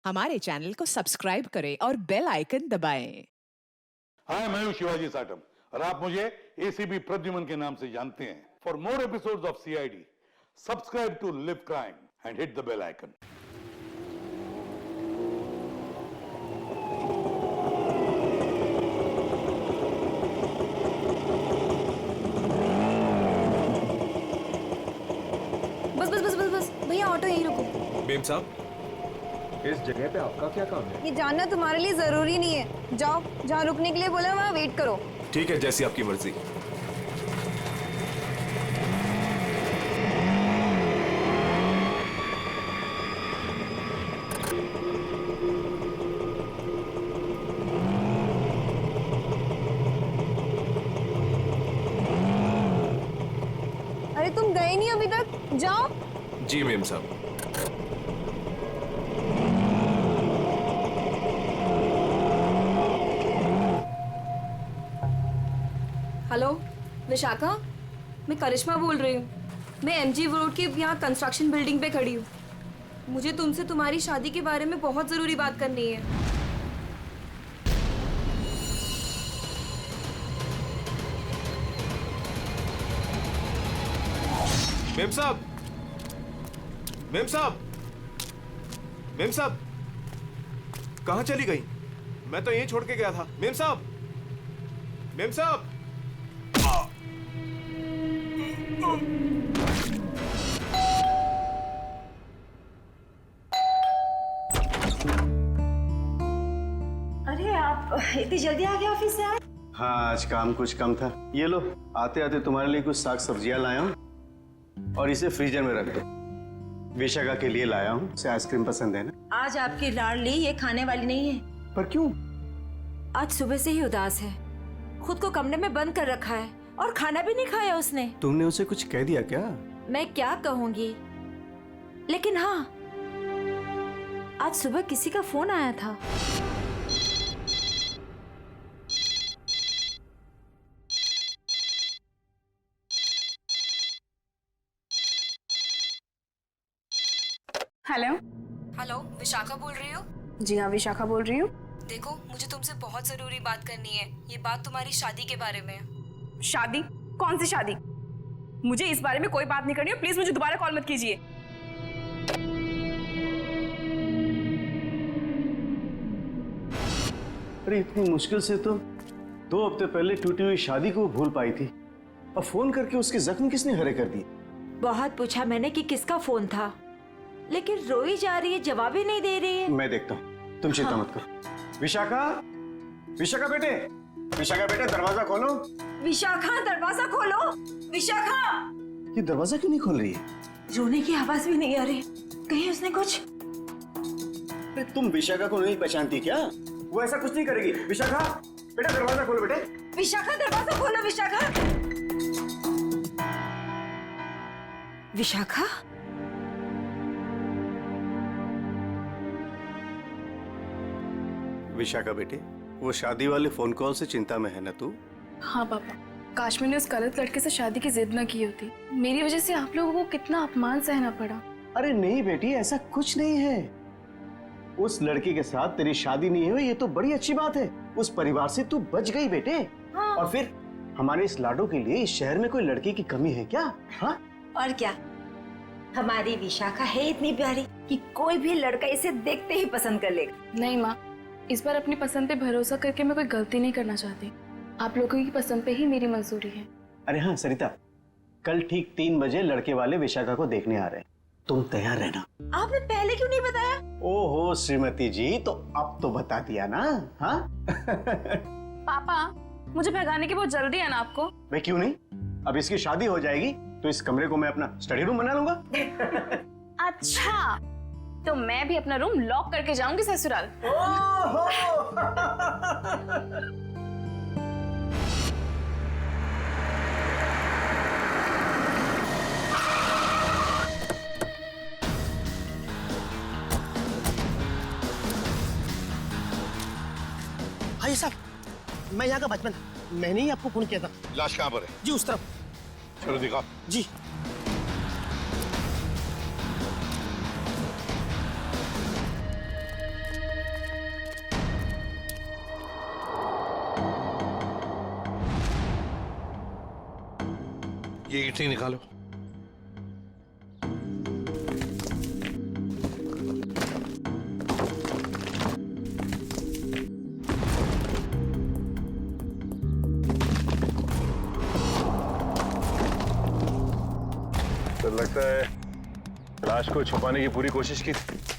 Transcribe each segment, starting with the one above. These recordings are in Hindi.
हमारे चैनल को सब्सक्राइब करें और बेल आइकन दबाएं। हाय, मैं हूं शिवाजी साटम और आप मुझे एसीपी प्रद्युमन के नाम से जानते हैं। For more episodes of CID, subscribe to live crime and hit the bell icon. बस बस बस बस बस भैया, ऑटो यहीं रुको। मेम साहब, इस जगह पे आपका क्या काम है? ये जानना तुम्हारे लिए जरूरी नहीं है। जाओ, जहाँ रुकने के लिए बोला वहाँ वेट करो। ठीक है, जैसी आपकी मर्जी। अरे तुम गए नहीं अभी तक, जाओ। जी मेम साहब। हेलो विशाखा, मैं करिश्मा बोल रही हूँ। मैं एमजी रोड के यहाँ कंस्ट्रक्शन बिल्डिंग पे खड़ी हूँ। मुझे तुमसे तुम्हारी शादी के बारे में बहुत ज़रूरी बात करनी है। मेम साहब, मेम साहब, मेम साहब, कहाँ चली गई? मैं तो यहीं छोड़ के गया था। मेम साहब, मेम साहब। अरे आप इतनी जल्दी आ गए ऑफिस से आज? हाँ, आज काम कुछ कम था। ये लो, आते आते तुम्हारे लिए कुछ साग सब्जियां लाया हूँ और इसे फ्रीजर में रख दो। विशाखा के लिए लाया हूँ, उसे आइसक्रीम पसंद है ना। आज आपकी लाडली ये खाने वाली नहीं है। पर क्यों? आज सुबह से ही उदास है, खुद को कमरे में बंद कर रखा है और खाना भी नहीं खाया उसने। तुमने उसे कुछ कह दिया क्या? मैं क्या कहूंगी, लेकिन हाँ, आज सुबह किसी का फोन आया था। हेलो। हेलो, विशाखा बोल रही हो? जी हाँ, विशाखा बोल रही हूँ। देखो, मुझे तुमसे बहुत ज़रूरी बात करनी है। ये बात तुम्हारी शादी के बारे में है। शादी? कौन सी शादी? मुझे इस बारे में कोई बात नहीं करनी है। प्लीज मुझे दोबारा कॉल मत कीजिए। अरे इतनी मुश्किल से तो 2 हफ्ते पहले टूटी हुई शादी को भूल पाई थी, और फोन करके उसके जख्म किसने हरे कर दिए? बहुत पूछा मैंने कि किसका फोन था, लेकिन रोई जा रही है, जवाब ही नहीं दे रही है। मैं देखता हूँ, तुम चिंता मत करो। विशाखा, विशाखा बेटे, विशाखा बेटे, दरवाजा खोलो। विशाखा, दरवाजा खोलो। विशाखा! ये दरवाजा क्यों नहीं खोल रही है? रोने की आवाज भी नहीं आ रही। कहीं उसने कुछ? अरे तुम विशाखा को नहीं पहचानती क्या? वो ऐसा कुछ नहीं करेगी। विशाखा बेटा, दरवाजा खोलो बेटे। विशाखा, दरवाजा खोलो। विशाखा! विशाखा? विशाखा बेटे, वो शादी वाले फोन कॉल से चिंता में है ना तू? हाँ पापा, काश मैंने उस गलत लड़के से शादी की जिद न की होती। मेरी वजह से आप लोगों को कितना अपमान सहना पड़ा। अरे नहीं बेटी, ऐसा कुछ नहीं है। उस लड़की के साथ तेरी शादी नहीं हुई, ये तो बड़ी अच्छी बात है। उस परिवार से तू बच गई बेटे। हाँ। और फिर हमारे इस लाडो के लिए इस शहर में कोई लड़की की कमी है क्या? हाँ? और क्या, हमारी विशाखा है इतनी प्यारी कि कोई भी लड़का इसे देखते ही पसंद कर लेगा। नहीं माँ, इस बार अपनी पसंद पे भरोसा करके मैं कोई गलती नहीं करना चाहती। आप लोगों की पसंद पे ही मेरी मंजूरी है। अरे हाँ सरिता, कल ठीक 3 बजे लड़के वाले विशाखा को देखने आ रहे हैं, तुम तैयार रहना। आपने पहले क्यों नहीं बताया? ओहो श्रीमती जी, तो अब तो बता दिया ना। हाँ? पापा, मुझे भगाने की बहुत जल्दी है ना आपको? भाई क्यों नहीं, अब इसकी शादी हो जाएगी तो इस कमरे को मैं अपना स्टडी रूम बना लूंगा। अच्छा, तो मैं भी अपना रूम लॉक करके जाऊंगी ससुराल। भाई साहब, मैं यहाँ का बचपन, मैंने ही आपको फोन किया था। लाश कहाँ पर है? जी उस तरफ। चलो दिखा। जी। ये ईंटें निकालो। तो लगता है लाश को छुपाने की पूरी कोशिश की,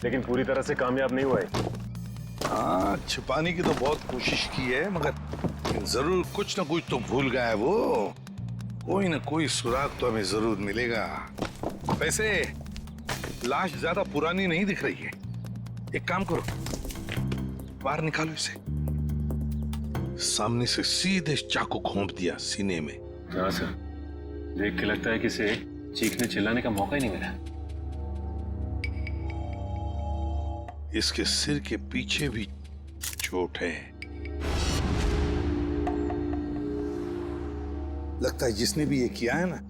लेकिन पूरी तरह से कामयाब नहीं हुआ है। हाँ, छुपाने की तो बहुत कोशिश की है, मगर जरूर कुछ ना कुछ तो भूल गया है वो। कोई ना कोई सुराग तो हमें जरूर मिलेगा। वैसे लाश ज्यादा पुरानी नहीं दिख रही है। एक काम करो, बाहर निकालो इसे। सामने से सीधे चाकू घोंप दिया सीने में। हाँ सर, देख के लगता है कि इसे चीखने चिल्लाने का मौका ही नहीं मिला। इसके सिर के पीछे भी चोट है। लगता है जिसने भी ये किया है ना,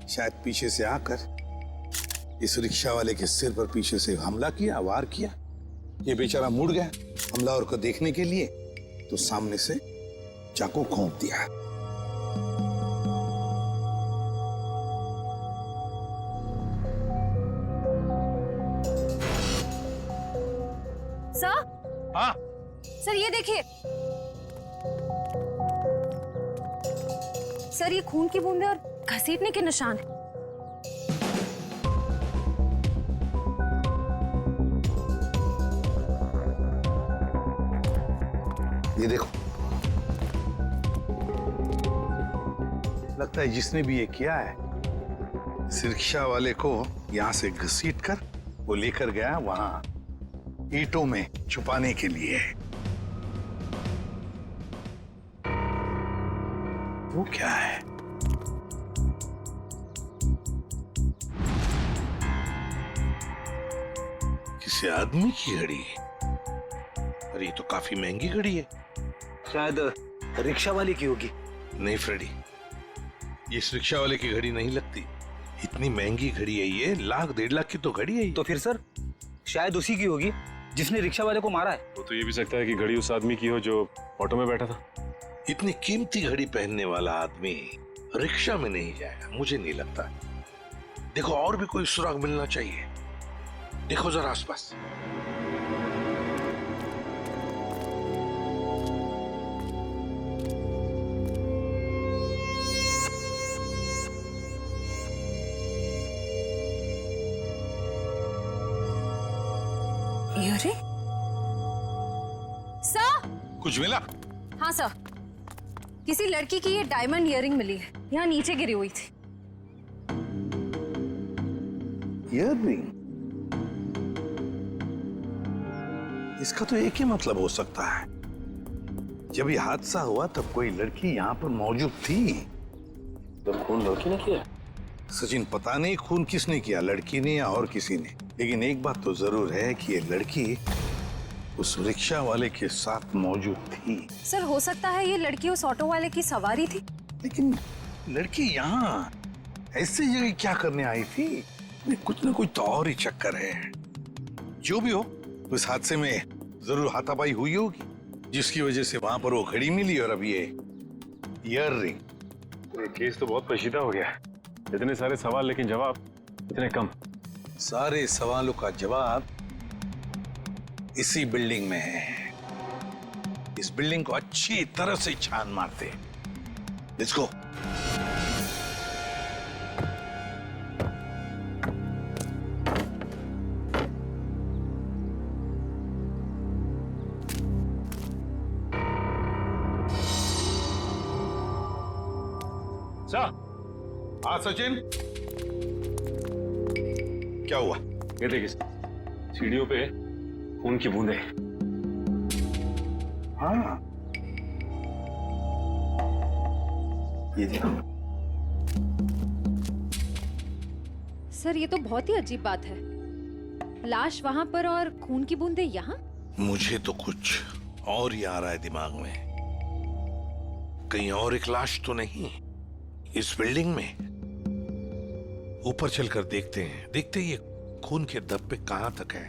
शायद पीछे से आकर इस रिक्शा वाले के सिर पर पीछे से हमला किया, वार किया। ये बेचारा मुड़ गया हमलावर को देखने के लिए, तो सामने से चाकू घोंप दिया। सर, हाँ, सर ये देखिए सर, ये खून की बूंदें और घसीटने के निशान हैं। ये देखो, लगता है जिसने भी ये किया है, इस रिक्शा वाले को यहां से घसीट कर वो लेकर गया वहां ईंटों में छुपाने के लिए। वो क्या है? किसी आदमी की घड़ी? अरे ये तो काफी महंगी घड़ी है। शायद रिक्शा वाले की होगी। नहीं फ्रेडी, ये इस रिक्शा वाले की घड़ी नहीं लगती। इतनी महंगी घड़ी है ये, 1,00,000-1.5 लाख की तो घड़ी है ये। तो फिर सर शायद उसी की होगी जिसने रिक्शा वाले को मारा है। वो तो ये भी सकता है कि घड़ी उस आदमी की हो जो ऑटो में बैठा था। इतनी कीमती घड़ी पहनने वाला आदमी रिक्शा में नहीं जाएगा, मुझे नहीं लगता। देखो और भी कोई सुराग मिलना चाहिए। देखो जरा आसपास। अरे सर, कुछ मिला? हाँ सर, किसी लड़की की ये डायमंड इयररिंग मिली है, यहाँ नीचे गिरी हुई थी। इयररिंग? इसका तो एक ही मतलब हो सकता है, जब ये हादसा हुआ तब कोई लड़की यहाँ पर मौजूद थी। तो खून लड़की ने किया? सचिन, पता नहीं खून किसने किया, लड़की ने या और किसी ने, लेकिन एक बात तो जरूर है कि ये लड़की उस रिक्शा वाले के साथ मौजूद थी। सर हो सकता है ये लड़की उस ऑटो वाले की सवारी थी। लेकिन लड़की यहाँ ऐसी जगह क्या करने आई थी? कुछ ना कुछ तो और ही चक्कर है। जो भी हो, उस हादसे में जरूर हाथापाई हुई होगी, जिसकी वजह से वहां पर वो घड़ी मिली और अब ये ईयररिंग। ये केस तो बहुत पेचीदा हो गया। इतने सारे सवाल लेकिन जवाब इतने कम। सारे सवालों का जवाब इसी बिल्डिंग में है। इस बिल्डिंग को अच्छी तरह से छान मारते। Let's go. हाँ सचिन, क्या हुआ? ये देखिए सीढ़ियों पे खून की बूंदें। हाँ, ये देखो। सर ये तो बहुत ही अजीब बात है, लाश वहां पर और खून की बूंदें यहाँ। मुझे तो कुछ और ही आ रहा है दिमाग में। कहीं और एक लाश तो नहीं इस बिल्डिंग में? ऊपर चलकर देखते हैं, देखते ये खून के धब्बे कहां तक है।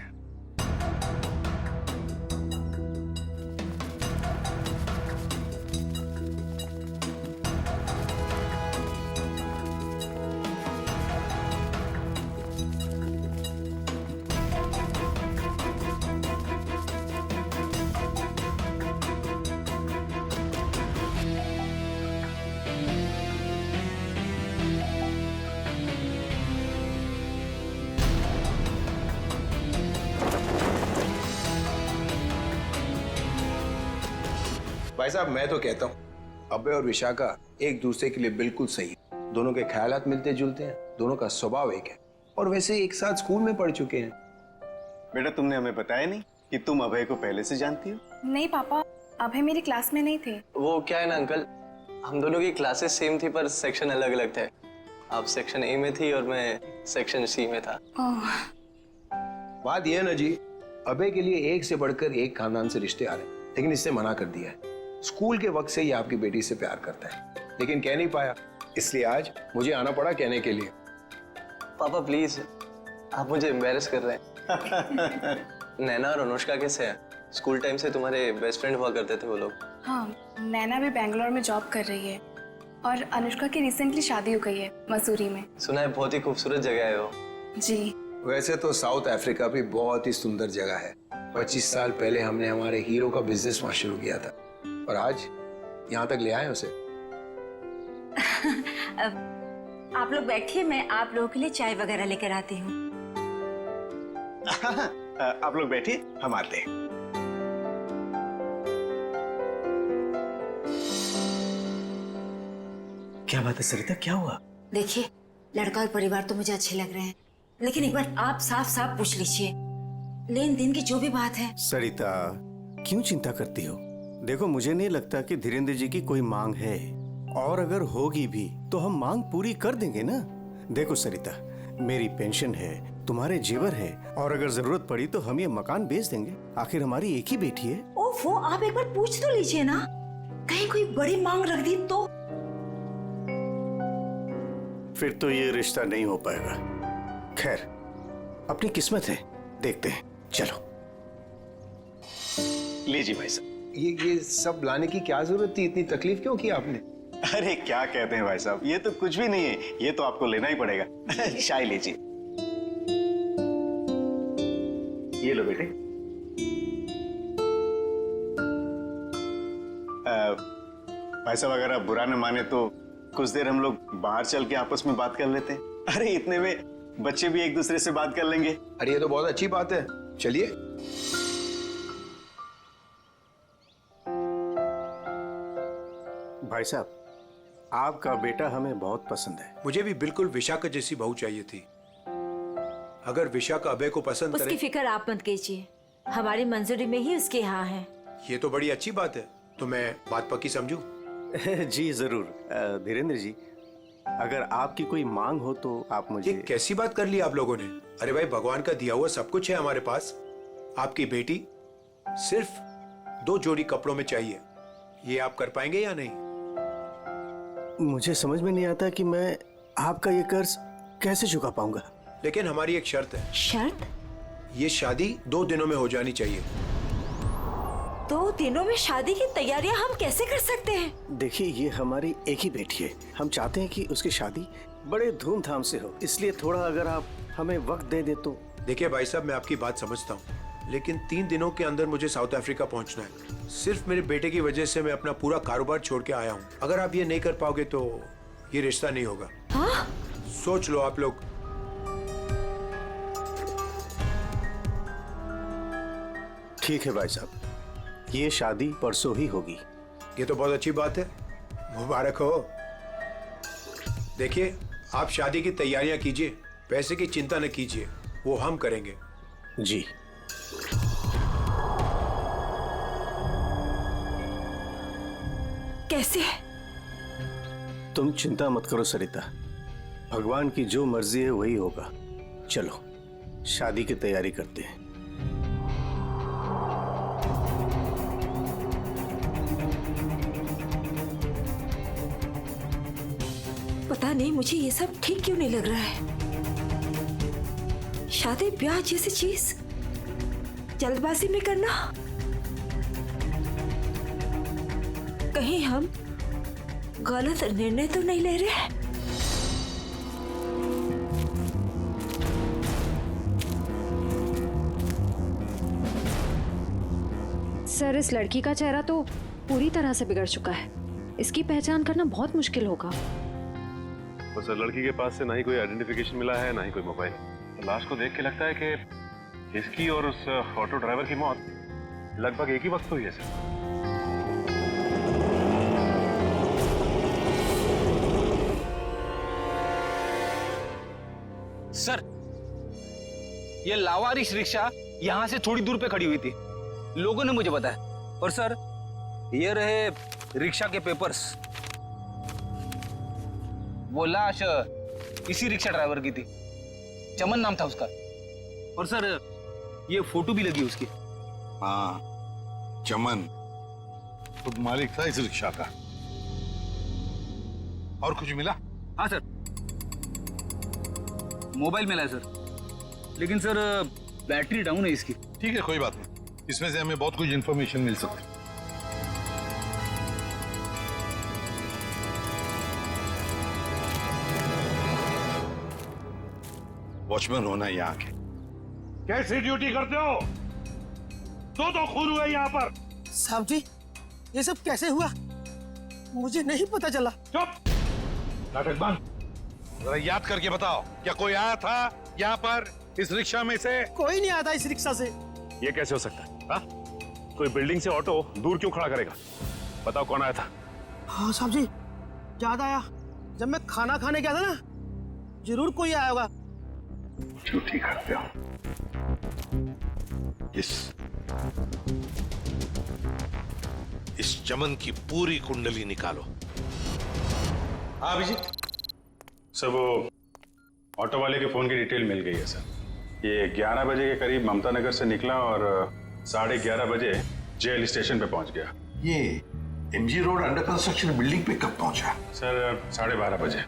भाई साहब मैं तो कहता हूँ अभय और विशाखा एक दूसरे के लिए बिल्कुल सही है। दोनों के ख्यालात मिलते जुलते हैं, दोनों का स्वभाव एक है और वैसे एक साथ स्कूल में पढ़ चुके हैं। बेटा तुमने हमें बताया नहीं कि तुम अभय को पहले से जानती हो? नहीं पापा, अभय मेरी क्लास में नहीं थे। वो क्या है ना अंकल, हम दोनों की क्लासेस सेम थी पर सेक्शन अलग अलग थे। आप सेक्शन ए में थी और मैं सेक्शन सी में था। बात यह है ना जी, अभय के लिए एक से बढ़कर एक खानदान से रिश्ते आ रहे हैं, लेकिन इससे मना कर दिया है। स्कूल के वक्त से ही आपकी बेटी से प्यार करता है, लेकिन कह नहीं पाया, इसलिए आज मुझे आना पड़ा कहने के लिए। पापा प्लीज, आप मुझे एम्बैरेस कर रहे हैं। नैना और अनुष्का कैसे हैं? स्कूल टाइम से तुम्हारे बेस्ट फ्रेंड हुआ करते थे वो लोग। हाँ, नैना भी बेंगलोर में जॉब कर रही है और अनुष्का की रिसेंटली शादी हो गई है मसूरी में। सुना है बहुत ही खूबसूरत जगह है वो। जी। वैसे तो साउथ अफ्रीका भी बहुत ही सुंदर जगह है। 25 साल पहले हमने हमारे हीरो का बिजनेस वहां शुरू किया था और आज यहाँ तक ले आए उसे। आप लोग बैठिए, मैं आप लोगों के लिए चाय वगैरह लेकर आती हूँ। आप लोग बैठिए, हम आते हैं। क्या बात है सरिता, क्या हुआ? देखिए, लड़का और परिवार तो मुझे अच्छे लग रहे हैं, लेकिन एक बार आप साफ साफ पूछ लीजिए, लेन देन की जो भी बात है। सरिता क्यों चिंता करती हो? देखो मुझे नहीं लगता कि धीरेन्द्र जी की कोई मांग है, और अगर होगी भी तो हम मांग पूरी कर देंगे ना। देखो सरिता, मेरी पेंशन है, तुम्हारे जेवर है, और अगर जरूरत पड़ी तो हम ये मकान बेच देंगे। आखिर हमारी एक ही बेटी है। ओफो, आप एक बार पूछ तो लीजिए ना, कहीं कोई बड़ी मांग रख दी तो। फिर तो ये रिश्ता नहीं हो पाएगा। खैर, अपनी किस्मत है, देखते हैं। चलो लीजिए भाई साहब। ये सब लाने की क्या जरूरत थी? इतनी तकलीफ क्यों की आपने? अरे क्या कहते हैं भाई साहब, ये तो कुछ भी नहीं है, ये तो आपको लेना ही पड़ेगा। चाय लीजिए। ये लो बेटे। भाई साहब अगर आप बुरा न माने तो कुछ देर हम लोग बाहर चल के आपस में बात कर लेते हैं। अरे इतने में बच्चे भी एक दूसरे से बात कर लेंगे। अरे ये तो बहुत अच्छी बात है, चलिए। भाई साहब, आपका बेटा हमें बहुत पसंद है। मुझे भी बिल्कुल विशाखा जैसी बहू चाहिए थी। अगर विशाखा अभय को पसंद उसकी करे। फिक्र आप मत कीजिए, हमारी मंजूरी में ही उसके यहाँ है। ये तो बड़ी अच्छी बात है, तो मैं बात पक्की समझूं? जी जरूर। धीरेन्द्र जी, अगर आपकी कोई मांग हो तो आप मुझे। ये कैसी बात कर ली आप लोगों ने? अरे भाई, भगवान का दिया हुआ सब कुछ है हमारे पास। आपकी बेटी सिर्फ 2 जोड़ी कपड़ों में चाहिए, ये आप कर पाएंगे या नहीं? मुझे समझ में नहीं आता कि मैं आपका ये कर्ज कैसे चुका पाऊंगा। लेकिन हमारी एक शर्त है। शर्त? ये शादी 2 दिनों में हो जानी चाहिए। 2 दिनों में शादी की तैयारियां हम कैसे कर सकते हैं? देखिए, ये हमारी एक ही बेटी है, हम चाहते हैं कि उसकी शादी बड़े धूमधाम से हो, इसलिए थोड़ा अगर आप हमें वक्त दे दे तो। देखिए भाई साहब, मैं आपकी बात समझता हूँ, लेकिन 3 दिनों के अंदर मुझे साउथ अफ्रीका पहुंचना है। सिर्फ मेरे बेटे की वजह से मैं अपना पूरा कारोबार छोड़ के आया हूँ। अगर आप ये नहीं कर पाओगे तो ये रिश्ता नहीं होगा। हाँ? सोच लो आप लोग। ठीक है भाई साहब, ये शादी परसों ही होगी। ये तो बहुत अच्छी बात है, मुबारक हो। देखिए, आप शादी की तैयारियां कीजिए, पैसे की चिंता न कीजिए, वो हम करेंगे। जी। कैसे? तुम चिंता मत करो सरिता, भगवान की जो मर्जी है वही होगा। चलो शादी की तैयारी करते हैं। पता नहीं मुझे ये सब ठीक क्यों नहीं लग रहा है। शादी ब्याह जैसी चीज जल्दबाजी में करना, कहीं हम गलत निर्णय तो नहीं ले रहे? सर, इस लड़की का चेहरा तो पूरी तरह से बिगड़ चुका है, इसकी पहचान करना बहुत मुश्किल होगा। तो सर, लड़की के पास से ना ही कोई आइडेंटिफिकेशन मिला है, ना ही कोई मोबाइल। तो लाश को देख के लगता है कि इसकी और उस ऑटो ड्राइवर की मौत लगभग एक ही वक्त हुई है सर। सर, ये लावारिश रिक्शा यहाँ से थोड़ी दूर पे खड़ी हुई थी, लोगों ने मुझे बताया। और सर, ये रहे रिक्शा के पेपर्स। वो लाश इसी रिक्शा ड्राइवर की थी, चमन नाम था उसका। और सर, ये फोटो भी लगी उसकी। हाँ, चमन खुद मालिक था इस रिक्शा का। और कुछ मिला? हाँ सर, मोबाइल मिला है सर, लेकिन सर बैटरी डाउन है इसकी। ठीक है, कोई बात नहीं, इसमें से हमें बहुत कुछ इंफॉर्मेशन मिल सकती है। वॉचमैन होना यहाँ के कैसी ड्यूटी करते हो? दो खून हुए यहाँ पर। साहब जी, ये सब कैसे हुआ? मुझे नहीं पता चला। चुप, नाटक बंद। जरा याद करके बताओ, क्या कोई आया था यहाँ पर इस रिक्शा में से? कोई नहीं आया था इस रिक्शा से। ये कैसे हो सकता है? हा? कोई बिल्डिंग से ऑटो दूर क्यों खड़ा करेगा? बताओ कौन आया था? हाँ साहब जी, याद आया, जब मैं खाना खाने गया था ना, जरूर कोई आया होगा। झूठी करते हो। इस चमन की पूरी कुंडली निकालो। हाँ अभिजीत। सर, वो ऑटो वाले के फोन की डिटेल मिल गई है सर। ये 11 बजे के करीब ममता नगर से निकला और 11:30 बजे जेल स्टेशन पे पहुंच गया। ये MG road under construction building पे कब पहुंचा? सर 12:30 बजे।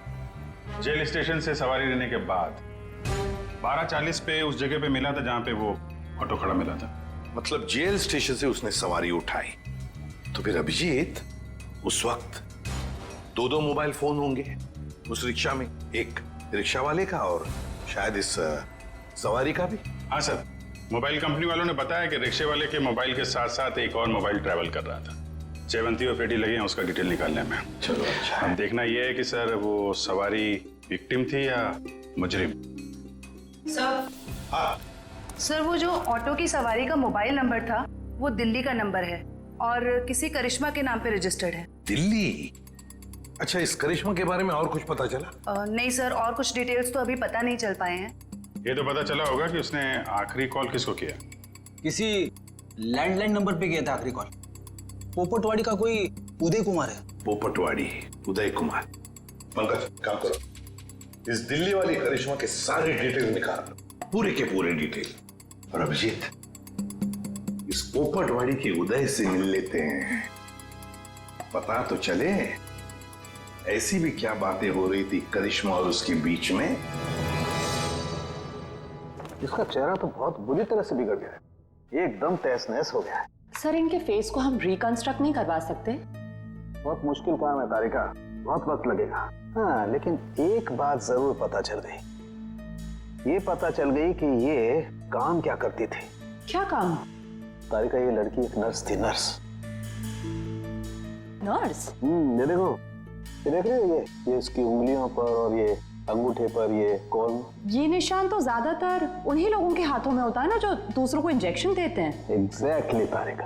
जेल स्टेशन से सवारी लेने के बाद 12:40 पे उस जगह पे मिला था जहां पे वो ऑटो खड़ा मिला था। मतलब जेल स्टेशन से उसने सवारी उठाई, तो फिर अभिजीत उस वक्त दो मोबाइल फोन होंगे उस रिक्शा में, एक रिक्शा वाले का और शायद इस सवारी का भी। हाँ सर, मोबाइल कंपनी वालों ने बताया कि रिक्शे वाले के मोबाइल के साथ साथ एक और मोबाइल ट्रैवल कर रहा था। जयवंती और पेटी लगे हैं उसका डिटेल निकालने में। चलो अच्छा है। अब देखना यह है कि सर वो सवारी विक्टिम थी या मुजरिम। सर, हाँ सर, वो जो ऑटो की सवारी का मोबाइल नंबर था वो दिल्ली का नंबर है और किसी करिश्मा के नाम पे रजिस्टर्ड है। दिल्ली? अच्छा, इस करिश्मा के बारे में और कुछ पता चला? नहीं सर, और कुछ डिटेल्स तो अभी पता नहीं चल पाए हैं। ये तो पता चला होगा कि उसने आखिरी कॉल किसको किया। किसी लैंडलाइन नंबर पे किया था आखिरी कॉल। पोपटवाड़ी का कोई उदय कुमार है। पोपटवाड़ी, उदय कुमार। पंकज, काम करो, इस दिल्ली वाली करिश्मा के सारे डिटेल निकाल, पूरे के पूरे डिटेल। और अभिजीत, इस पोपटवाड़ी के उदय से मिल लेते हैं, पता तो चले ऐसी भी क्या बातें हो रही थी करिश्मा और उसके बीच में। इसका चेहरा तो बहुत बुरी तरह से बिगड़ गया है, एकदम तहस नहस हो गया है। सर, इनके फेस को हम रिकंस्ट्रक्ट नहीं करवा सकते? बहुत मुश्किल काम है तारिका, बहुत वक्त लगेगा। हाँ, लेकिन एक बात जरूर पता चल गई। ये पता चल गई कि ये काम क्या करती थी। क्या काम? तारिका, ये लड़की एक नर्स थी। नर्स? ये देखो, ये देख रहे हो, ये इसकी उंगलियों पर और ये अंगूठे पर ये कॉल। ये निशान तो ज्यादातर उन्हीं लोगों के हाथों में होता है ना जो दूसरों को इंजेक्शन देते हैं। एग्जैक्टली तारिका।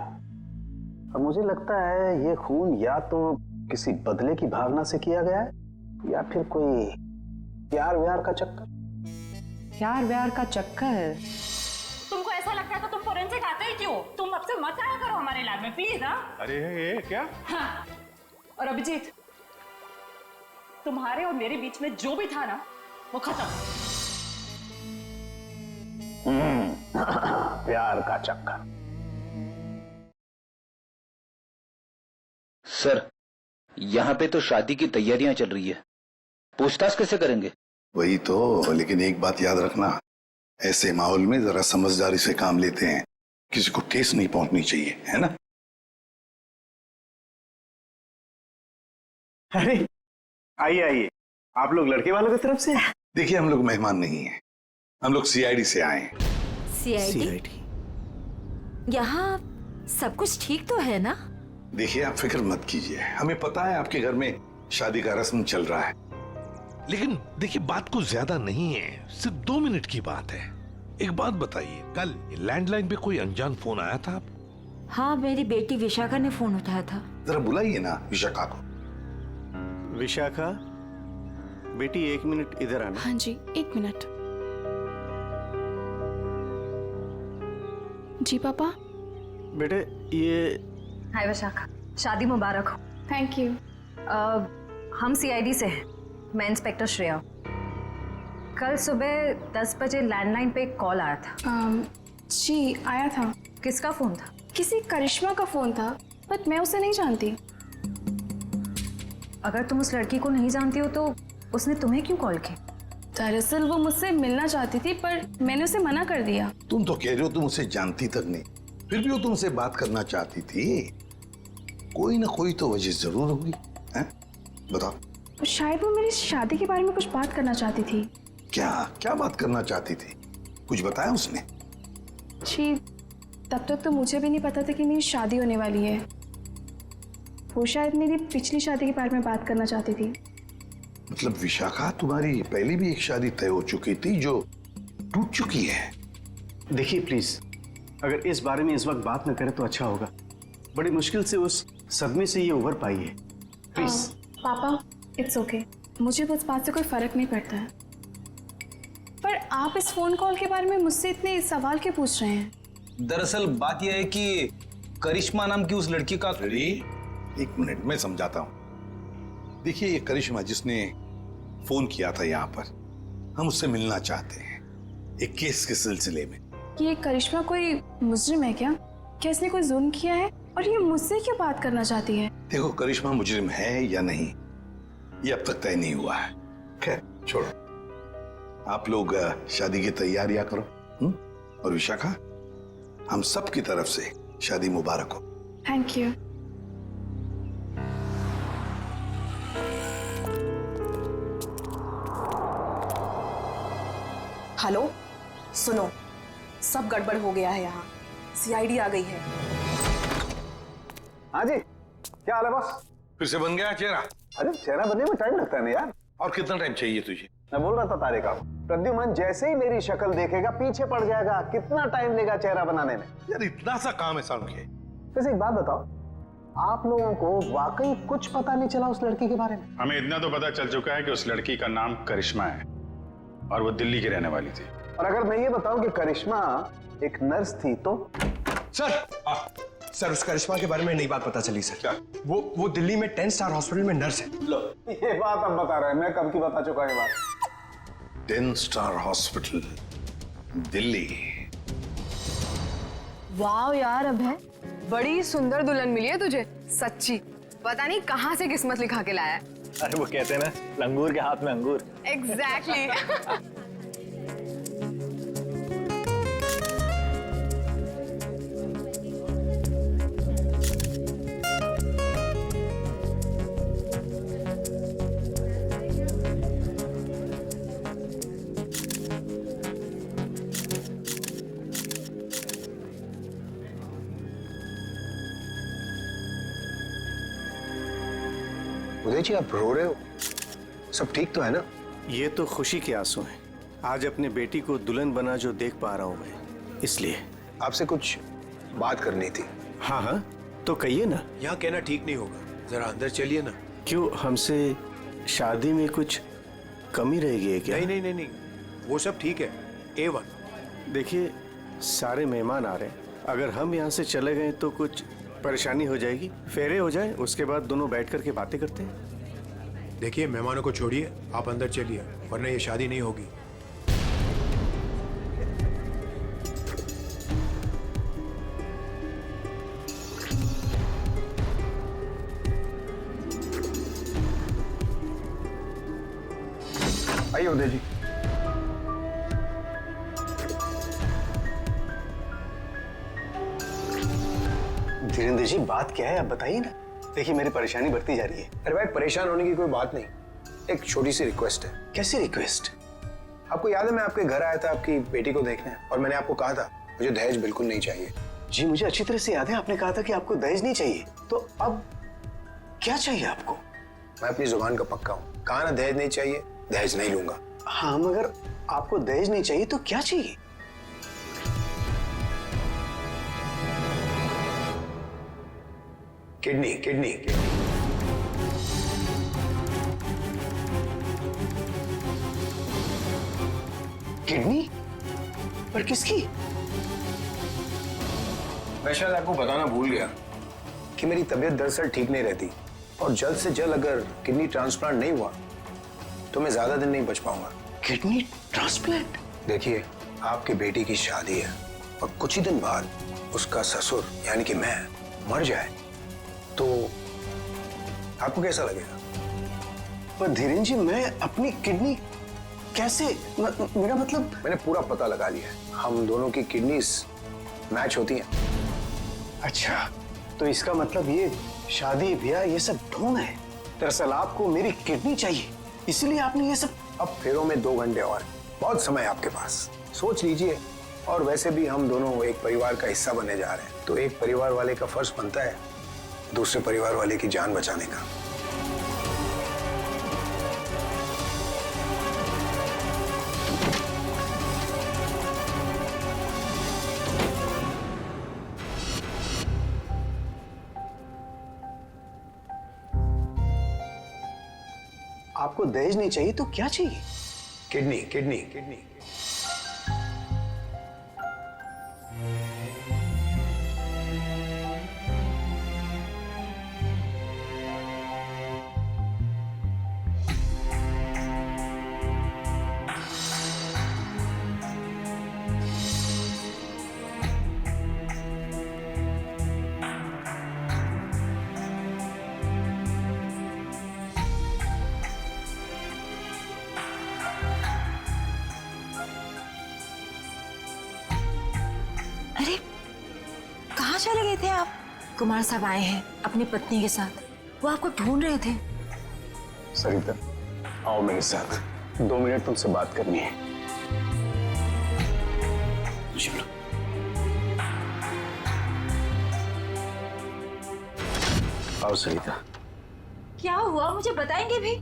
अब मुझे लगता है ये खून या तो किसी बदले की भावना से किया गया है या फिर कोई प्यार व्यार का चक्कर। प्यार व्यार का चक्कर? तुमको ऐसा लगता है तो तुम फोरेंसिक आते ही क्यों? तुम अब से मत आया करो हमारे लैब में प्लीज। हाँ, अरे ये क्या? हाँ। और अभिजीत, तुम्हारे और मेरे बीच में जो भी था ना, वो खत्म। प्यार का चक्कर। सर, यहाँ पे तो शादी की तैयारियां चल रही है, पूछताछ कैसे करेंगे? वही तो, लेकिन एक बात याद रखना, ऐसे माहौल में जरा समझदारी से काम लेते हैं, किसी को ठेस नहीं पहुंचनी चाहिए, है ना? अरे आइए आइए, आप लोग लड़के वालों की तरफ से? देखिए, हम लोग मेहमान नहीं हैं, हम लोग सीआईडी से आए हैं। सीआईडी? यहाँ सब कुछ ठीक तो है ना? देखिए, आप फिक्र मत कीजिए, हमें पता है आपके घर में शादी का रस्म चल रहा है, लेकिन देखिए बात कुछ ज्यादा नहीं है, सिर्फ 2 मिनट की बात है। एक बात बताइए, कल लैंडलाइन पे कोई अनजान फोन आया था? हाँ, मेरी बेटी विशाखा ने फोन उठाया था। जरा बुलाइए ना विशाखा को। विशाखा बेटी, 1 मिनट इधर आना। हाँ जी, 1 मिनट। जी पापा। बेटे ये हाय विशाखा, शादी मुबारक हो। Thank you. हम सीआईडी से हैं, मैं इंस्पेक्टर श्रेया। कल सुबह 10 बजे लैंडलाइन पे एक कॉल आया था। जी आया था। किसका फोन था? किसी करिश्मा का फोन था, बट मैं उसे नहीं जानती। अगर तुम उस लड़की को नहीं जानती हो तो उसने तुम्हें क्यों कॉल की? दरअसल वो मुझसे मिलना चाहती थी, पर मैंने उसे मना कर दिया। तुम तो कह रहे हो तुम उसे जानती तक नहीं, फिर भी वो तुमसे बात करना चाहती थी। कोई ना कोई तो वजह जरूर होगी, हैं? बताओ। शायद वो मेरी शादी के बारे में कुछ बात करना चाहती थी। क्या क्या बात करना चाहती थी? कुछ बताया उसने? जी तब तक तो मुझे भी नहीं पता था कि मेरी शादी होने वाली है। वो शायद मेरी पिछली शादी के बारे में बात करना चाहती थी। मतलब विशाखा, तुम्हारी पहले भी एक शादी तय हो चुकी थी जो टूट चुकी है। देखिए प्लीज, अगर इस बारे में इस वक्त बात न करें तो अच्छा होगा। बड़ी मुश्किल से उस सदमे से ये उभर पाई है। प्लीज। पापा इट्स ओके, मुझे उस बात से कोई फर्क नहीं पड़ता है। पर आप इस फोन कॉल के बारे में मुझसे इतने सवाल क्यों पूछ रहे हैं? दरअसल बात यह है कि करिश्मा नाम की उस लड़की का। एक मिनट मैं समझाता हूँ। देखिए ये करिश्मा जिसने फोन किया था यहाँ पर, हम उससे मिलना चाहते हैं एक केस के सिलसिले में। ये करिश्मा कोई मुजरिम है क्या? क्या इसने कोई जुल्म किया है और ये मुझसे क्यों बात करना चाहती है? देखो करिश्मा मुजरिम है या नहीं ये अब तक तय नहीं हुआ है। खैर छोड़ो, आप लोग शादी की तैयारियां करो। और विशाखा, हम सब की तरफ से शादी मुबारक हो। Thank you. हेलो, सुनो, सब गड़बड़ हो गया है यहाँ। सीआईडी आ गई है। हाँ जी, क्या हाल है बॉस? फिर से बन गया चेहरा? अरे चेहरा बनने में टाइम लगता है ना यार। और कितना टाइम चाहिए तुझे? मैं बोल रहा था तारिका, प्रद्युमन जैसे ही मेरी शक्ल देखेगा पीछे पड़ जाएगा। कितना टाइम लेगा चेहरा बनाने में? यार इतना सा काम है साउंड के। वैसे एक बात बताओ, आप लोगों को वाकई कुछ पता नहीं चला उस लड़की के बारे में? हमें इतना तो पता चल चुका है कि उस लड़की का नाम करिश्मा है और वो दिल्ली की रहने वाली थी। और अगर मैं ये बताऊं कि करिश्मा एक नर्स थी तो? सर उस करिश्मा के बारे में नई बात पता चली सर। क्या? वो दिल्ली में 10 स्टार हॉस्पिटल में नर्स है। लो, ये बात अब बता रहे हैं, मैं कब की बता चुका ये बात। 10 स्टार हॉस्पिटल दिल्ली। वाह यार अभय, बड़ी सुंदर दुल्हन मिली है तुझे, सच्ची। पता नहीं कहाँ से किस्मत लिखा के लाया है। अरे वो कहते हैं ना, लंगूर के हाथ में अंगूर। एग्जैक्टली। उदय जी आप रो रहे हो? सब ठीक तो है ना? ये तो खुशी के आंसू हैं। आज अपने बेटी को दुल्हन बना जो देख पा रहा हूं मैं, इसलिए। आपसे कुछ बात करनी थी। हाँ हाँ तो कहिए ना। यहाँ कहना ठीक नहीं होगा, जरा अंदर चलिए ना। क्यों, हमसे शादी में कुछ कमी रहेगी क्या? नहीं नहीं नहीं नहीं, वो सब ठीक है, A1। देखिए सारे मेहमान आ रहे हैं, अगर हम यहाँ से चले गए तो कुछ परेशानी हो जाएगी। फेरे हो जाए, उसके बाद दोनों बैठ करके बातें करते हैं। देखिए मेहमानों को छोड़िए, आप अंदर चलिए, वरना ये शादी नहीं होगी। आइए उदय जी। धीरेन्द्र जी बात क्या है आप बताइए ना। देखिए मेरी परेशानी बढ़ती जा रही है। अरे भाई परेशान होने की कोई बात नहीं, एक छोटी सी रिक्वेस्ट है। कैसी रिक्वेस्ट? आपको याद है मैं आपके घर आया था आपकी बेटी को देखने, और मैंने आपको कहा था मुझे दहेज बिल्कुल नहीं चाहिए। जी मुझे अच्छी तरह से याद है, आपने कहा था कि आपको दहेज नहीं चाहिए। तो अब क्या चाहिए आपको? मैं अपनी जुबान का पक्का हूँ, कहा ना दहेज नहीं चाहिए, दहेज नहीं लूंगा। हाँ मगर आपको दहेज नहीं चाहिए तो क्या चाहिए? Kidney kidney kidney? पर किसकी? मैं शायद आपको बताना भूल गया कि मेरी तबीयत दरअसल ठीक नहीं रहती और जल्द से जल्द अगर किडनी ट्रांसप्लांट नहीं हुआ तो मैं ज्यादा दिन नहीं बच पाऊंगा। Kidney transplant? देखिए, आपकी बेटी की शादी है और कुछ ही दिन बाद उसका ससुर यानी कि मैं मर जाए तो आपको कैसा लगेगा? पर धीरेन जी, मैं अपनी किडनी कैसे मेरा मतलब। मैंने पूरा पता लगा लिया है, हम दोनों की किडनीज मैच होती हैं। अच्छा, तो इसका मतलब ये शादी ब्याह ये सब ढोंग है। दरअसल आपको मेरी किडनी चाहिए, इसलिए आपने ये सब। अब फेरों में 2 घंटे और, बहुत समय है आपके पास, सोच लीजिए। और वैसे भी हम दोनों एक परिवार का हिस्सा बनने जा रहे हैं, तो एक परिवार वाले का फर्ज बनता है दूसरे परिवार वाले की जान बचाने का। आपको दहेज नहीं चाहिए तो क्या चाहिए? Kidney kidney kidney. अरे कहाँ चले गए थे आप? कुमार साहब आए हैं अपनी पत्नी के साथ, वो आपको ढूंढ रहे थे। सरिता, आओ मेरे साथ, 2 मिनट तुमसे बात करनी है। चलो। आओ सरिता। क्या हुआ, मुझे बताएंगे भी?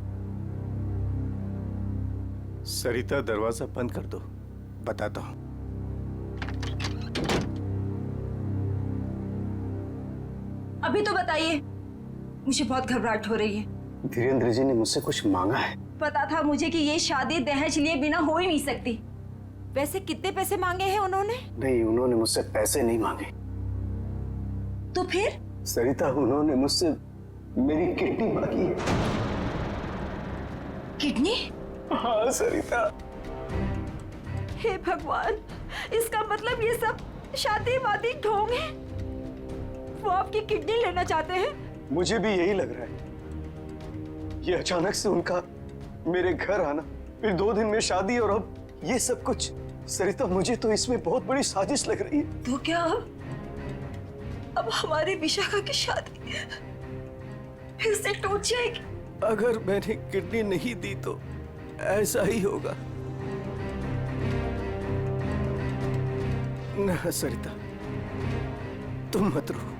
सरिता, दरवाजा बंद कर दो, बताता हूं। अभी तो बताइए, मुझे बहुत घबराहट हो रही है। धीरेन्द्र जी ने मुझसे कुछ मांगा है। पता था मुझे कि ये शादी दहेज लिए बिना हो ही नहीं सकती। वैसे कितने पैसे मांगे हैं उन्होंने? नहीं, उन्होंने मुझसे पैसे नहीं मांगे। तो फिर? सरिता, उन्होंने मुझसे मेरी किडनी मांगी है। किडनी? हाँ सरिता। हे भगवान, इसका मतलब ये सब शादी वादी ढोंग है। वो आपकी किडनी लेना चाहते हैं? मुझे भी यही लग रहा है। ये अचानक से उनका मेरे घर आना, फिर 2 दिन में शादी और अब ये सब कुछ। सरिता, मुझे तो इसमें बहुत बड़ी साजिश लग रही है। तो क्या अब हमारी विशाखा की शादी फिर से टूट जाएगी? अगर मैंने किडनी नहीं दी तो ऐसा ही होगा। ना सरिता, तुम मत रो।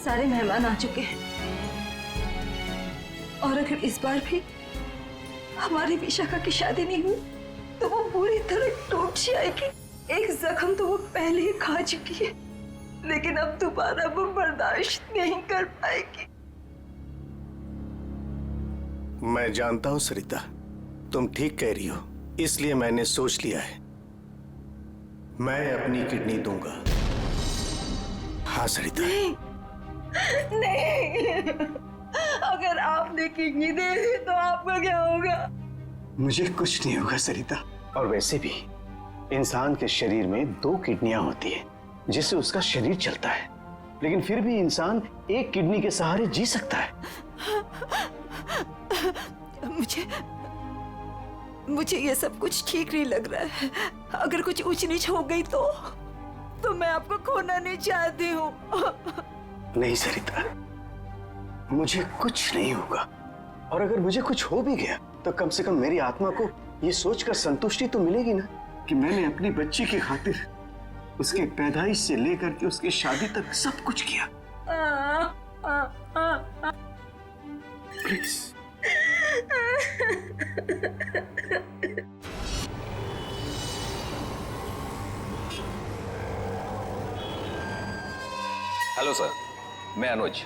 सारे मेहमान आ चुके हैं और अगर इस बार भी हमारी विशाखा की शादी नहीं हुई तो वो पूरी तरह टूट जाएगी। एक जख्म तो वो पहले ही खा चुकी है, लेकिन अब दोबारा वो बर्दाश्त नहीं कर पाएगी। मैं जानता हूं सरिता, तुम ठीक कह रही हो, इसलिए मैंने सोच लिया है, मैं अपनी किडनी दूंगा। हाँ सरिता। नहीं, अगर आपने किडनी दे दी तो आपका क्या होगा? मुझे कुछ नहीं होगा सरिता। और वैसे भी इंसान के शरीर में 2 किडनियां होती है जिससे उसका शरीर चलता है, लेकिन फिर भी इंसान एक किडनी के सहारे जी सकता है। मुझे ये सब कुछ ठीक नहीं लग रहा है। अगर कुछ ऊंच नीच हो गई तो मैं आपको खोना नहीं चाहती हूँ। नहीं सरिता, मुझे कुछ नहीं होगा। और अगर मुझे कुछ हो भी गया तो कम से कम मेरी आत्मा को ये सोचकर संतुष्टि तो मिलेगी ना कि मैंने अपनी बच्ची की खातिर उसके पैदाइश से लेकर के उसकी शादी तक सब कुछ किया। प्लीज। हेलो सर, मैं अनुज,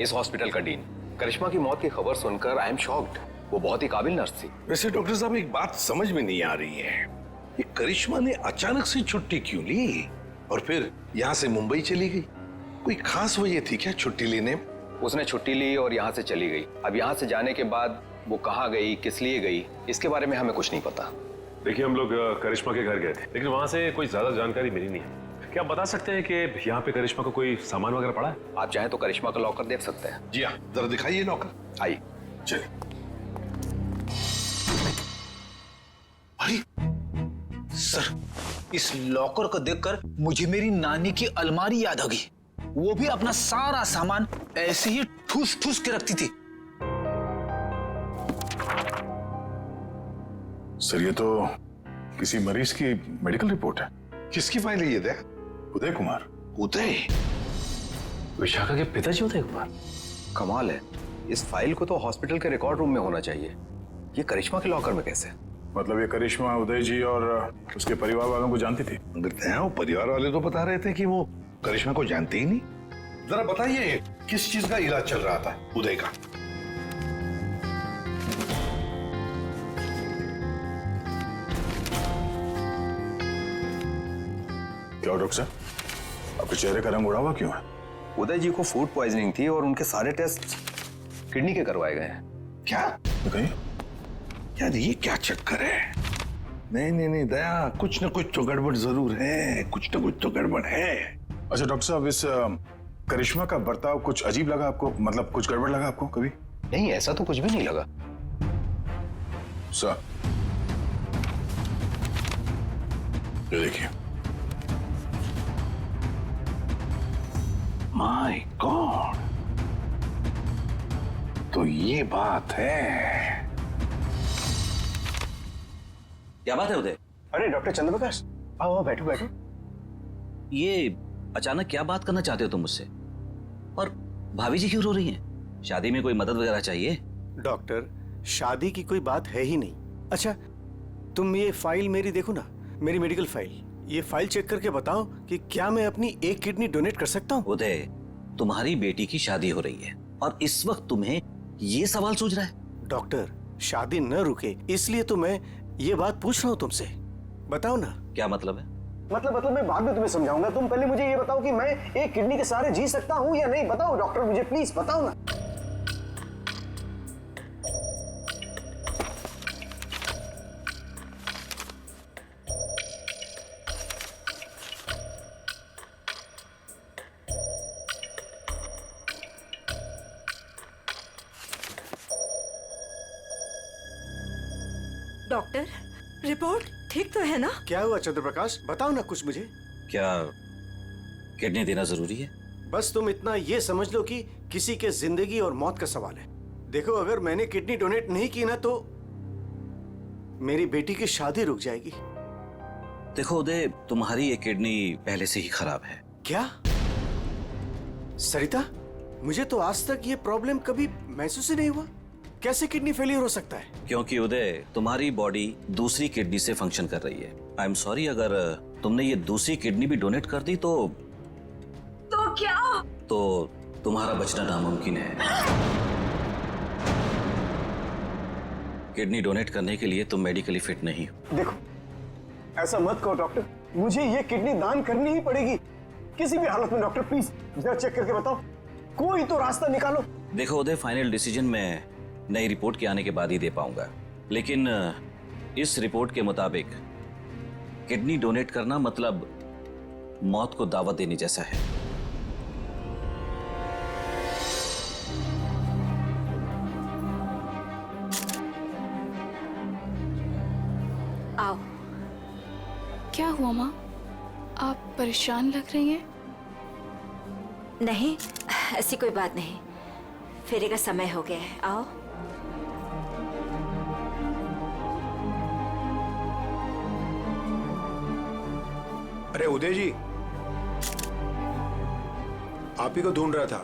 इस हॉस्पिटल का डीन। करिश्मा की मौत की खबर सुनकर आई एम शॉक्ड। वो बहुत ही काबिल नर्स थी। वैसे डॉक्टर साहब एक बात समझ में नहीं आ रही है, ये करिश्मा ने अचानक से छुट्टी क्यों ली और फिर यहाँ से मुंबई चली गई? कोई खास वजह थी क्या छुट्टी लेने में? उसने छुट्टी ली और यहाँ से चली गई। अब यहाँ से जाने के बाद वो कहाँ गई, किस लिए गई, इसके बारे में हमें कुछ नहीं पता। देखिए, हम लोग करिश्मा के घर गए थे, लेकिन वहाँ से कोई ज्यादा जानकारी मिली नहीं है। क्या आप बता सकते हैं कि यहाँ पे करिश्मा को कोई सामान वगैरह पड़ा है? आप चाहें तो करिश्मा का लॉकर देख सकते हैं। जी हाँ, जरा दिखाइए लॉकर। आइए। चलिए। अरे सर, इस लॉकर को देखकर मुझे मेरी नानी की अलमारी याद आ गई। वो भी अपना सारा सामान ऐसे ही ठूस ठूस के रखती थी। सर, ये तो किसी मरीज की मेडिकल रिपोर्ट है। किसकी फाइल है ये? दे उदय कुमार। उदय? विशाखा के पिताजी उदय कुमार? कमाल है, इस फाइल को तो हॉस्पिटल के रिकॉर्ड रूम में होना चाहिए। ये करिश्मा के लॉकर में कैसे? मतलब ये करिश्मा उदय जी और उसके परिवार वालों को जानती थी? वो परिवार वाले तो बता रहे थे कि वो करिश्मा को जानते ही नहीं। जरा बताइए, किस चीज का इलाज चल रहा था उदय का? क्या डॉक्टर साहब, आपके चेहरे का रंग उड़ा हुआ क्यों है? उदय जी को फूड पॉइजनिंग थी और उनके सारे टेस्ट किडनी के करवाए गए हैं। क्या? यार ये क्या चक्कर है? नहीं दया, कुछ न कुछ तो गड़बड़ जरूर है, कुछ न कुछ तो गड़बड़ है। अच्छा डॉक्टर साहब, इस करिश्मा का बर्ताव कुछ अजीब लगा आपको? मतलब कुछ गड़बड़ लगा आपको कभी? नहीं, ऐसा तो कुछ भी नहीं लगा। सर, ये देखिए। माय गॉड, तो ये बात है। क्या बात है उदय? अरे डॉक्टर चंद्रप्रकाश, आओ बैठो बैठो। ये अचानक क्या बात करना चाहते हो तुम मुझसे? और भाभी जी क्यों रो रही हैं? शादी में कोई मदद वगैरह चाहिए? डॉक्टर, शादी की कोई बात है ही नहीं। अच्छा, तुम ये फाइल मेरी देखो ना, मेरी मेडिकल फाइल। ये फाइल चेक करके बताओ कि क्या मैं अपनी एक किडनी डोनेट कर सकता हूँ? उदय, तुम्हारी बेटी की शादी हो रही है और इस वक्त तुम्हें ये सवाल सूझ रहा है? डॉक्टर, शादी न रुके इसलिए तो मैं ये बात पूछ रहा हूँ तुमसे। बताओ ना। क्या मतलब है? मतलब मैं बाद में तुम्हें समझाऊंगा। तुम पहले मुझे ये बताओ कि मैं एक किडनी के सहारे जी सकता हूँ या नहीं। बताओ डॉक्टर, मुझे प्लीज बताओ ना। डॉक्टर, रिपोर्ट ठीक तो है ना? क्या हुआ चंद्रप्रकाश, बताओ ना कुछ मुझे। क्या किडनी देना जरूरी है? बस तुम इतना ये समझ लो कि किसी के जिंदगी और मौत का सवाल है। देखो, अगर मैंने किडनी डोनेट नहीं की ना तो मेरी बेटी की शादी रुक जाएगी। देखो उदय, तुम्हारी ये किडनी पहले से ही खराब है। क्या? सरिता, मुझे तो आज तक ये प्रॉब्लम कभी महसूस ही नहीं हुआ। कैसे किडनी फेलियर हो सकता है? क्योंकि उदय, तुम्हारी बॉडी दूसरी किडनी से फंक्शन कर रही है। आई एम सॉरी, अगर तुमने ये दूसरी किडनी भी डोनेट कर दी तो क्या? तो तुम्हारा बचना नामुमकिन है। किडनी डोनेट करने के लिए तुम मेडिकली फिट नहीं हो। देखो, ऐसा मत कहो डॉक्टर, मुझे ये किडनी दान करनी ही पड़ेगी किसी भी हालत में। डॉक्टर प्लीज जरा चेक करके बताओ, कोई तो रास्ता निकालो। देखो उदय, फाइनल डिसीजन मैं नई रिपोर्ट के आने के बाद ही दे पाऊंगा, लेकिन इस रिपोर्ट के मुताबिक किडनी डोनेट करना मतलब मौत को दावत देने जैसा है। आओ। क्या हुआ माँ? आप परेशान लग रही हैं? नहीं, ऐसी कोई बात नहीं, फेरे का समय हो गया है, आओ। अरे उदय जी, आप ही को ढूंढ रहा था।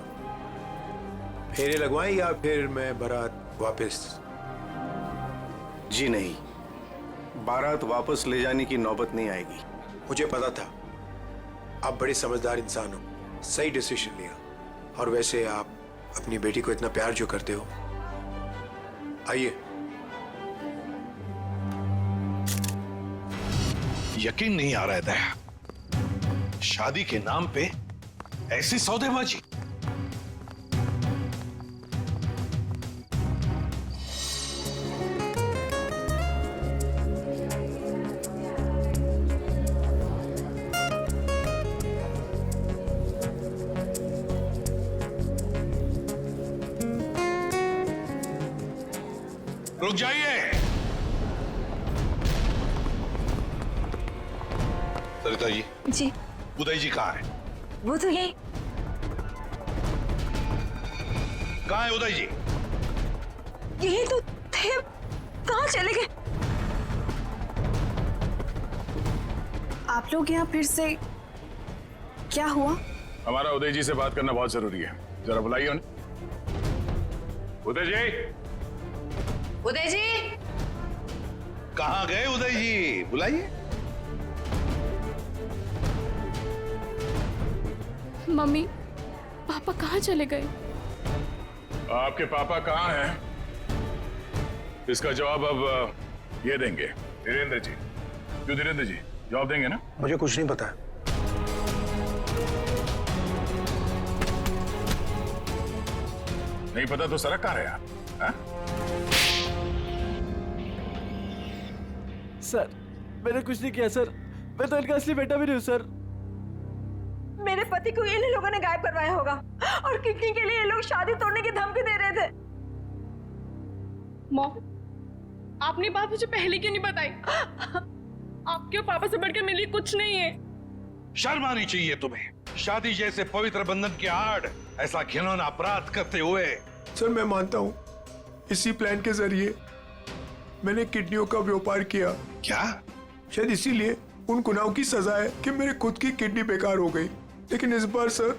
फेरे लगवाएं या फिर मैं बारात वापस? जी नहीं, बारात वापस ले जाने की नौबत नहीं आएगी। मुझे पता था आप बड़े समझदार इंसान हो, सही डिसीजन लिया। और वैसे आप अपनी बेटी को इतना प्यार जो करते हो, आइए। यकीन नहीं आ रहा है दया, शादी के नाम पे ऐसी सौदेबाजी। रुक जाइए। सरिता जी, उदय जी कहाँ है? वो तो यही। कहाँ है उदय जी? यही तो थे, कहाँ चले गए? आप लोग यहाँ फिर से, क्या हुआ? हमारा उदय जी से बात करना बहुत जरूरी है, जरा बुलाइए उन्हें। उदय जी, उदय जी, कहाँ गए उदय जी? बुलाइए। मम्मी, पापा कहाँ चले गए? आपके पापा कहाँ हैं? इसका जवाब अब ये देंगे धीरेन्द्र जी। क्यों धीरेन्द्र जी, जवाब देंगे ना? मुझे कुछ नहीं पता। नहीं पता तो सड़क कहाँ रहे आप? हाँ? सर, मैंने कुछ नहीं किया सर, मैं तो इनका असली बेटा भी नहीं हूँ सर। मेरे पति को इन लोगों ने गायब करवाया होगा और किडनी के लिए ये लोग शादी तोड़ने की धमकी दे रहे थे। मॉम, आपने बात मुझे पहले क्यों नहीं बताई? आपके और पापा से बढ़कर मेरे लिए कुछ नहीं है। शर्म आनी चाहिए तुम्हें। शादी जैसे पवित्र बंधन के आड़ ऐसा घिनौना अपराध करते हुए। सर, मैं मानता हूँ इसी प्लान के जरिए मैंने किडनियों का व्यापार किया। क्या? शायद इसीलिए उन गुनाहों की सजा है कि मेरे खुद की किडनी बेकार हो गई। लेकिन इस बार सर,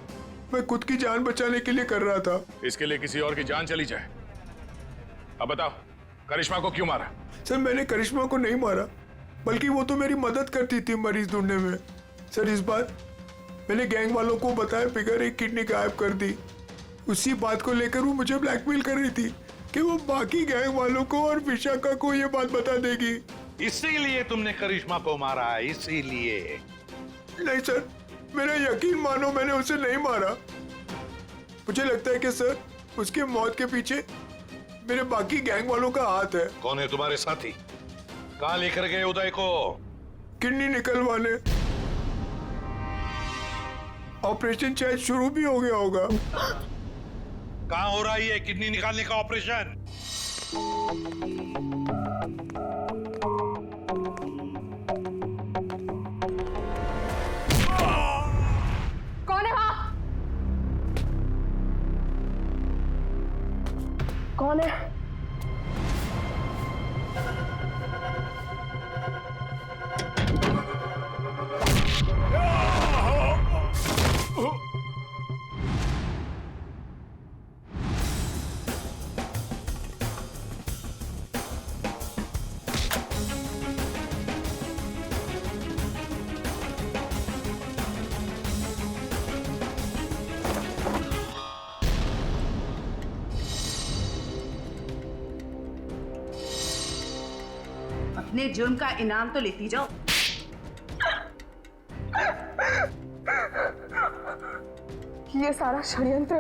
मैं खुद की जान बचाने के लिए कर रहा था। इसके लिए किसी और की जान चली जाए? अब बताओ, करिश्मा को क्यों मारा? सर, मैंने करिश्मा को नहीं मारा, बल्कि वो तो मेरी मदद करती थी मरीज ढूंढने में। सर, इस बार मैंने गैंग वालों को बताया बिगैर एक किडनी गायब कर दी। उसी बात को लेकर वो मुझे ब्लैकमेल कर रही थी कि वो बाकी गैंग वालों को और विशाखा को ये बात बता देगी। इसीलिए तुमने करिश्मा को मारा है? इसीलिए? नहीं सर, मेरा यकीन मानो, मैंने उसे नहीं मारा। मुझे लगता है कि सर, उसकी मौत के पीछे मेरे बाकी गैंग वालों का हाथ है। कौन है तुम्हारे साथी? कहाँ लेकर गए उदय को? किडनी निकलवाने। ऑपरेशन शायद शुरू भी हो गया होगा। कहाँ हो रहा है ये किडनी निकालने का ऑपरेशन? कौन है वहां? कौन है? अपने जुर्म का इनाम तो लेती जाओ। ये सारा षड्यंत्र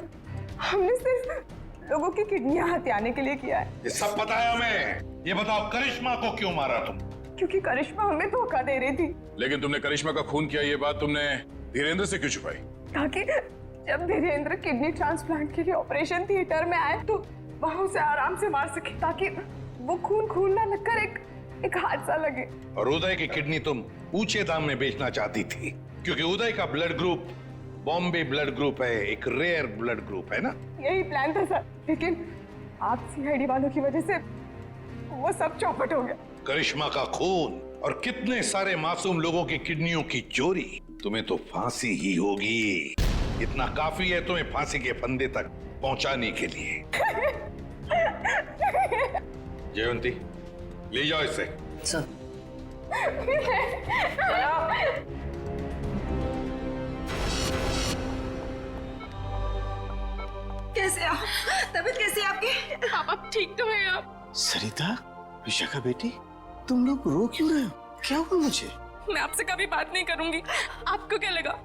हमने सिर्फ लोगों की किडनियां हथियाने के लिए किया है। ये सब पता है हमें। ये बताओ, करिश्मा को क्यों मारा तुम? क्योंकि करिश्मा हमें धोखा दे रही थी। लेकिन तुमने करिश्मा का खून किया, ये बात तुमने धीरेन्द्र से क्यों छुपाई? ताकि जब धीरेन्द्र किडनी ट्रांसप्लांट के लिए ऑपरेशन थिएटर में आए तो वहां उसे आराम से मार सके, ताकि वो खून ना लगकर एक हादसा लगे। और उदय की किडनी तुम ऊंचे दाम में बेचना चाहती थी, क्योंकि उदय का blood group Bombay blood group है, एक रेयर ब्लड ग्रुप है ना। यही प्लान था सर, लेकिन आप सीआईडी वालों की वजह से वो सब चौपट हो गया। करिश्मा का खून और कितने सारे मासूम लोगों की किडनियों की चोरी, तुम्हें तो फांसी ही होगी। इतना काफी है तुम्हें फांसी के फंदे तक पहुंचाने के लिए। जयवंती, ले जाओ इसे। सर। कैसे आप? तबीयत कैसी है आपकी? पापा ठीक तो है आप? सरिता, विशाखा बेटी, तुम लोग रो क्यों रहे हो? क्या हुआ मुझे? मैं आपसे कभी बात नहीं करूंगी। आपको क्या लगा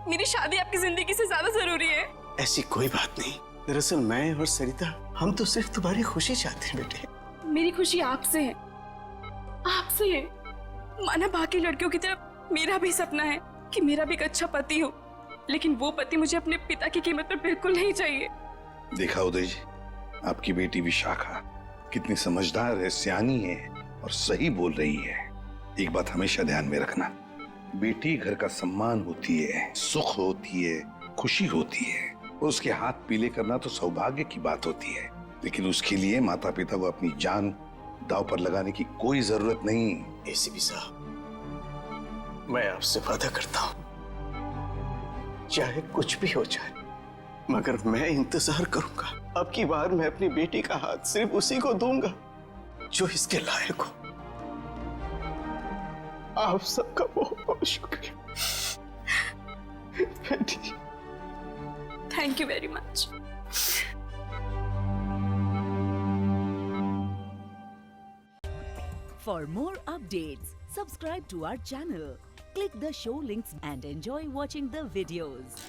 मेरी शादी आपकी जिंदगी से ज्यादा जरूरी है? ऐसी कोई बात नहीं। दरअसल मैं और सरिता, हम तो सिर्फ तुम्हारी खुशी चाहते हैं बेटे। मेरी खुशी आपसे है, आपसे है। माना बाकी लड़कियों की तरह मेरा भी सपना है कि मेरा भी एक अच्छा पति हो, लेकिन वो पति मुझे अपने पिता की कीमत पर बिल्कुल नहीं चाहिए। देखा उदय जी, आपकी बेटी विशाखा कितनी समझदार है, सियानी है और सही बोल रही है। एक बात हमेशा ध्यान में रखना, बेटी घर का सम्मान होती है, सुख होती है, खुशी होती है, और उसके हाथ पीले करना तो सौभाग्य की बात होती है। लेकिन उसके लिए माता पिता को अपनी जान दांव पर लगाने की कोई जरूरत नहीं। एसीपी साहब, मैं आपसे वादा करता हूं, चाहे कुछ भी हो जाए, मगर मैं इंतजार करूंगा। अब की बार मैं अपनी बेटी का हाथ सिर्फ उसी को दूंगा जो इसके लायक हो। आप सबका बहुत बहुत शुक्रिया बेटी। Thank you very much. For more updates, subscribe to our channel, click the show links and enjoy watching the videos.